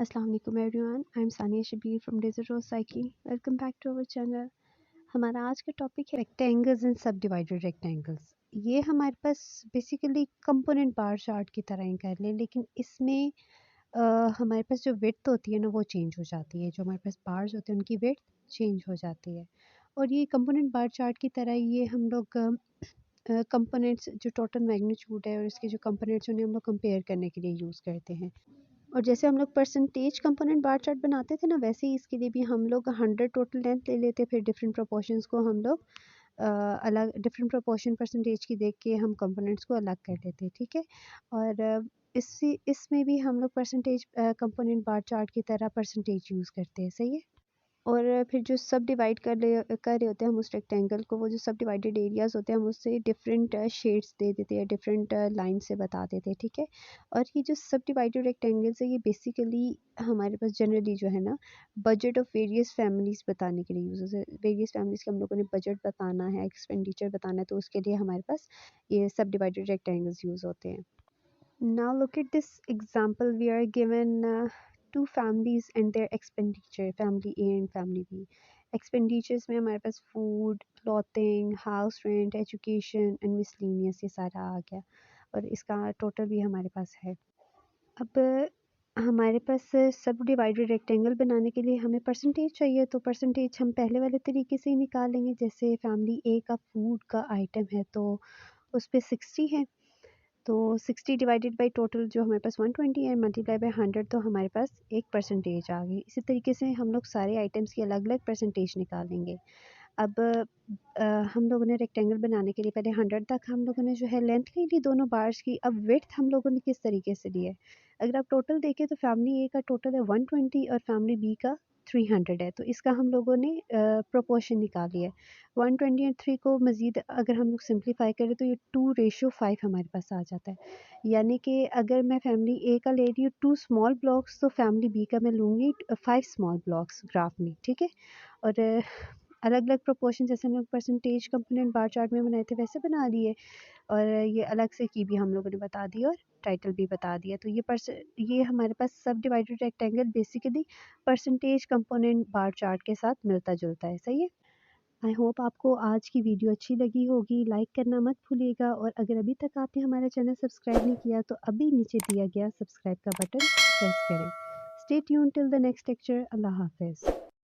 Assalamu alaikum everyone. I'm Sania Shabir from Digital Psyche. Welcome back to our channel. हमारा आज का topic है rectangles and सब divided rectangles. ये हमारे पास बेसिकली कंपोनेंट बार चार्ट की तरह ही कर लें, लेकिन इसमें हमारे पास जो विड्थ होती है ना वो चेंज हो जाती है। जो हमारे पास बार्स होते हैं उनकी विड्थ चेंज हो जाती है। और ये कंपोनेंट बार चार्ट की तरह ये हम लोग कंपोनेंट्स जो टोटल मैग्नीट्यूड है और इसके जो कंपोनेंट्स उन्हें हम लोग कंपेयर करने के लिए यूज़ करते हैं। और जैसे हम लोग परसेंटेज कंपोनेंट बार चार्ट बनाते थे ना, वैसे ही इसके लिए भी हम लोग 100 टोटल लेंथ ले लेते, फिर डिफरेंट प्रोपोर्शंस को हम लोग अलग डिफरेंट प्रोपोर्शन परसेंटेज की देख के हम कंपोनेंट्स को अलग कर लेते, ठीक है। और इसमें भी हम लोग परसेंटेज कंपोनेंट बार चार्ट की तरह परसेंटेज यूज़ करते हैं, सही है। और फिर जो सब डिवाइड कर रहे होते हैं हम उस रेक्टेंगल को, वो जो सब डिवाइडेड एरियाज़ होते हैं हम उससे डिफरेंट शेड्स दे देते हैं, डिफरेंट लाइन से बता देते हैं, ठीक है। और ये जो सब डिवाइडेड रेक्टेंगल्स है ये बेसिकली हमारे पास जनरली जो है ना बजट ऑफ वेरियस फैमिलीज़ बताने के लिए यूज़ होते हैं। वेरियस फैमिलीज़ के हम लोगों ने बजट बताना है, एक्सपेंडिचर बताना है, तो उसके लिए हमारे पास ये सब डिवाइडेड रेक्टेंगल्स यूज़ होते हैं। Now look at this example. We are given two families and their expenditure, family A and family B. Expenditures में हमारे पास food, clothing, house rent, education and miscellaneous ये सारा आ गया, और इसका टोटल भी हमारे पास है। अब हमारे पास सब डिवाइडेड रेक्टेंगल बनाने के लिए हमें परसेंटेज चाहिए, तो परसेंटेज हम पहले वाले तरीके से ही निकालेंगे। जैसे फैमिली ए का फूड का आइटम है तो उस पर 60 है, तो 60 डिवाइडेड बाई टोटल जो हमारे पास 120 है मल्टीप्लाई बाई 100, तो हमारे पास एक परसेंटेज आ गई। इसी तरीके से हम लोग सारे आइटम्स की अलग अलग परसेंटेज निकालेंगे। अब हम लोगों ने रेक्टेंगल बनाने के लिए पहले 100 तक हम लोगों ने जो है लेंथ ले ली दोनों बार्स की। अब विड्थ हम लोगों ने किस तरीके से ली है, अगर आप टोटल देखें तो फैमिली ए का टोटल है 120 और फैमिली बी का 300 है, तो इसका हम लोगों ने प्रोपोर्शन निकाली है। 120 और 3 को मज़ीद अगर हम लोग सिंप्लीफाई करें तो ये 2:5 हमारे पास आ जाता है। यानी कि अगर मैं फैमिली ए का ले रही हूँ 2 स्मॉल ब्लॉक्स, तो फैमिली बी का मैं लूँगी 5 स्मॉल ब्लॉक्स ग्राफ में, ठीक है। और अलग अलग प्रोपोर्शन जैसे हम लोग परसेंटेज कंपोनेंट बार चार्ट में बनाए थे वैसे बना दिए, और ये अलग से की भी हम लोगों ने बता दी और टाइटल भी बता दिया। तो ये हमारे पास सब divided rectangle basically percentage component bar chart के साथ मिलता जुलता है, सही है। आई होप आपको आज की वीडियो अच्छी लगी होगी। लाइक करना मत भूलिएगा, और अगर अभी तक आपने हमारा चैनल सब्सक्राइब नहीं किया तो अभी नीचे दिया गया सब्सक्राइब का बटन प्रेस करें। Stay tune till the next lecture. अल्लाह हाफिज़।